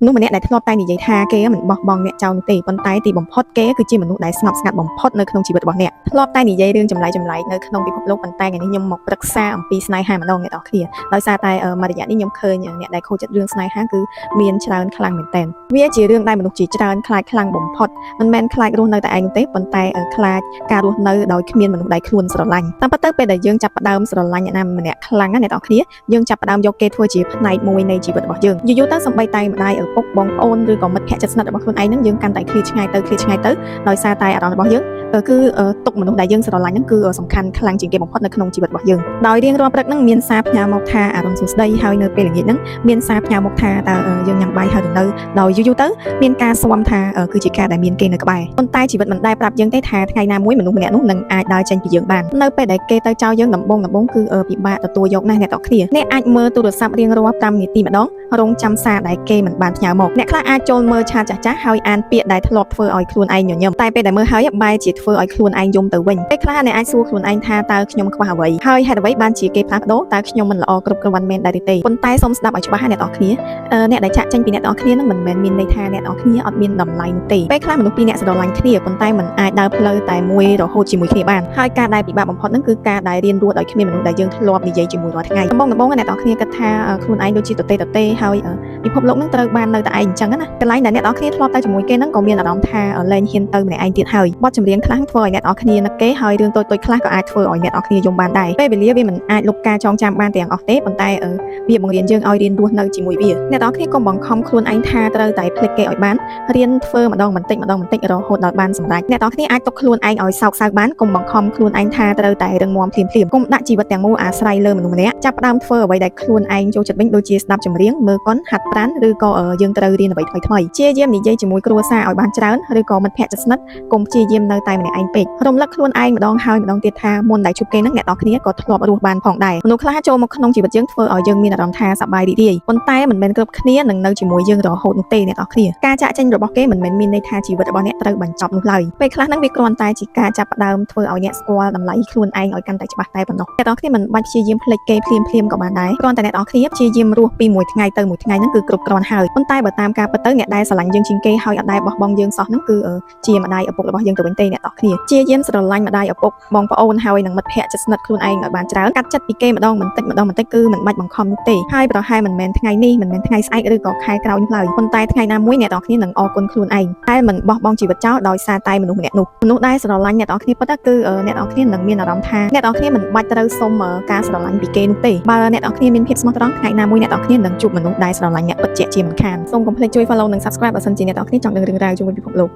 នោះម្នាក់ដែលធ្លាប់តែនិយាយថាគេមិនបោះបង់អ្នកចោលនោះទេប៉ុន្តែទីបំផុតគេគឺជាមនុស្សដែលស្ងប់ស្ងាត់បំផុតនៅក្នុងជីវិតរបស់អ្នកធ្លាប់តែនិយាយរឿងចម្លែកនៅក្នុងពិភពលោកប៉ុន្តែថ្ងៃនេះខ្ញុំមកប្រឹក្សាអំពីស្នេហាម្ដងអ្នកនរគ្នាដោយសារតែមួយរយៈនេះខ្ញុំឃើញអ្នកដែលខូចចិត្តរឿងស្នេហាគឺមានច្រើនខ្លាំងមែនទែនវាជារឿងដែលមនុស្សជាច្រើនខ្លាចខ្លាំងបំផុតមិនមែនខ្លាចរស់នៅតែឯងនោះទេប៉ុន្តែខ្លាចការរស់នៅដោយគ្មានមនុស្សដែលខ្លួនស្រឡាញ់តាមពិតទៅពេលដែលយើងចាប់ផ្ដើមស្រឡាញ់អ្នកណាម្នាក់ខ្លាំងណាស់អ្នកនរគ្នាយើងចាប់ផ្ដើមយកគេធ្វើជាផ្នែកមួយនៃជីវិតរបស់យើងយូរទៅសម្បីតែម្ដាយឪពុកបងប្អូនឬក៏មិត្តភក្តិជិតស្និទ្ធរបស់ខ្លួនឯងហ្នឹងយើងកាន់តែឃ្លាតឆ្ងាយទៅដោយសារតែអារម្មណ៍របស់យើងគឺទុកមនុស្សដែលយើងស្រឡាញ់ហ្នឹងគឺសំខាន់ខ្លាំងជាងគេបំផុតនៅក្នុងជីវិតរបស់យើងដោយរៀងរាល់ព្រឹកហ្នឹងមានសារផ្ញើមកថាអរុនសួស្ដីហើយនៅពេលល្ងាចហ្នឹងមានសារផ្ញើមកថាតើយើងញ៉ាំបាយហើយឬនៅដោយយូរទៅមានការស្វាំថាគឺជាការដែលមានគេនៅក្បែរប៉ុន្តែជីវិតមិនដែលប្រាប់យើងទេថាថ្ងៃណាមួយមនុស្សម្នាក់នោះនឹងអាចដើរចេញពីយើងបាននៅពេលដែលគេទៅចោលយើងដំបូងគឺពិបាកទទួលយកណាស់អ្នកទាំងគ្នាអ្នកអាចមើលទូរស័ព្ទរៀងរាល់5នាទីម្ដងរងចាំសារដែលគេមិនបានផ្ញើមកអ្នកខ្លះអាចចូលមើលឆាតចាស់ហើយអានពាក្យដែលធ្លាប់ធ្វើឲ្យខ្លួនឯងញញឹមតែពេលដែលមើលហើយបែរជាធ្វើឲ្យខ្លួនឯងយំទៅវិញពេលខ្លះអ្នកអាចសួរខ្លួនឯងថាតើខ្ញុំខ្វះអ្វីហើយហេតុអ្វីបានជាគេផ្លាស់ប្ដូរតើខ្ញុំមិនល្អគ្រប់គ្រាន់មែនដែរទេប៉ុន្តែសូមស្ដាប់ឲ្យច្បាស់អ្នកទាំងគ្នាអ្នកដែលចាក់ចេញពីអ្នកទាំងគ្នានឹងមិនមែនមានន័យថាអ្នកទាំងគ្នាអត់មានតម្លៃនោះទេពេលខ្លះមនុស្សពីរអ្នកស្រឡាញ់គ្នាប៉ុន្តែមិនអាចដើរផ្លូវតែមួយរហូតជាមួយគ្នាបានហើយការដែលពិបាកបំផុតហ្នឹងគឺការដែលរៀនរស់ដោយគ្មានមនុស្សដែលយើងធ្លាប់និយាយជាមួយរាល់ថ្ងៃដំបូងអ្នកទាំងគ្នាគិតថាខ្លួនឯងដូចជាតេហើយពិភពលោកហ្នឹងត្រូវបាននៅតែឯងអញ្ចឹងណាកន្លែងដែលអ្នកទាំងគ្នាធ្លាប់ទៅជាមួយគេហ្នឹងក៏មានអារម្មណ៍ថាលែងហ៊ានទៅម្នាក់ឯងទៀតហើយបទចម្រៀងខ្លះធ្វើឲ្យអ្នកទាំងគ្នានឹកគេហើយរឿងតូចខ្លះក៏អាចធ្វើឲ្យអ្នកទាំងគ្នាយំបានដែរពេលវេលាវាមិនអាចលុបការចងចាំបានទាំងអស់ទេប៉ុន្តែវាបង្រៀនយើងឲ្យរៀនរស់នៅជាមួយវាអ្នកទាំងគ្នាកុំបង្ខំខ្លួនឯងថាត្រូវតែភ្លេចគេឲ្យបានរៀនធ្វើម្ដងបន្តិចរហូតដល់បានសម្រេចអ្នកទាំងគ្នាអាចទុកខ្លួនឯងឲ្យសោកសៅបានកុំបង្ខំខ្លួនឯងថាត្រូវតែរឹងមាំភ្លាមៗកុំដាក់ជីវិតទាំងមូលអាស្រ័យលើមនុស្សម្នាក់ចាប់ផ្ដើមធ្វើអ្វីដែលខ្លួនឯងចូលចិត្តវិញដូចជាស្ដាប់ចម្រៀងមើលកុនហាត់ប្រាណឬក៏យើងត្រូវរៀនអ្វីថ្មីព្យាយាមនិយាយជាមួយគ្រួសារឲ្យបានច្រើនឬក៏មិត្តភក្តិជិតស្និទ្ធកុំព្យាយាមនៅតែម្នាក់ឯងពេករំលឹកខ្លួនឯងម្ដងហើយម្ដងទៀតថាមុនដែលជួបគេនឹងអ្នកនរគ្នាក៏ធ្លាប់រស់បានផងដែរមនុស្សខ្លះចូលមកក្នុងជីវិតយើងធ្វើឲ្យយើងមានអារម្មណ៍ថាសប្បាយរីករាយប៉ុន្តែមិនមែនគ្រប់គ្នានឹងនៅជាមួយយើងរហូតនោះទេអ្នកនរគ្នាការចាក់ចេញរបស់គេមិនមែនមានន័យថាជីវិតរបស់អ្នកត្រូវបញ្ចប់នោះឡើយពេលខ្លះហ្នឹងវាគ្រាន់តែជាការចាប់ផ្ដើមធ្វើឲ្យអ្នកស្គាល់តម្លៃខ្លួនឯងឲ្យកាន់តែច្បាស់តែប៉ុណ្ណោះអ្នកនរគ្នាមិនបាច់ព្យាយាមភ្លេចគេភ្លាមក៏បានដែរគ្រាន់តែអ្នកនរគ្នាព្យាយាមរស់ពីមួយថ្ងៃទៅមួយថ្ងៃហ្នឹងគឺគ្រប់គ្រាន់ហើយប៉ុន្តែបើតាមការពិតទៅអ្នកដែលស្រឡាញ់យើងជាងគេហើយអត់ដែលបោះបង់យើងសោះហ្នឹងគឺជាម្ដាយឪពុករបស់យើងទៅវិញទេអ្នកនរគ្នាព្យាយាមស្រឡាញ់ម្ដាយឪពុកបងប្អូនហើយនិងមិត្តភក្តិជិតស្និទ្ធខ្លួនឯងឲ្យបានច្រើនកាត់ចិត្តពីគេម្ដងបន្តិចគឺមិនបាច់បង្ខំនោះទេហើយប្រហែលមិនមែនថ្ងៃនេះមិនមែនថ្ងៃស្អែកឬក៏ខែក្រោយនោះឡើយប៉ុន្តែថ្ងៃណាមួយអ្នកនរគ្នានឹងអរគុណខ្លួនឯងតែមិនបោះបង់ជីវិតចោលដោយសារតែមនុស្សម្នាក់នោះមនុស្សដែលស្រឡាញ់អ្នកនរគ្នាពិតគឺអ្នកនរគ្នានឹងមានអារម្មណ៍ថាអ្នកនរគ្នាមិនបាច់ត្រូវសុំការស្រឡាញ់ពីគេនោះទេបើអ្នកនរគ្នាមានភាពស្មោះត្រង់ថ្ងៃណាមួយអ្នកនរគ្នានឹងជួបមនុស្សដែលស្រឡាញ់អ្នកពិតជាមិនខានសូមកុំភ្លេចជួយ follow និង subscribe បើសិនជាអ្នកនរគ្នាចង់ដឹងរឿងរ៉ាវជុំវិញពិភពលោក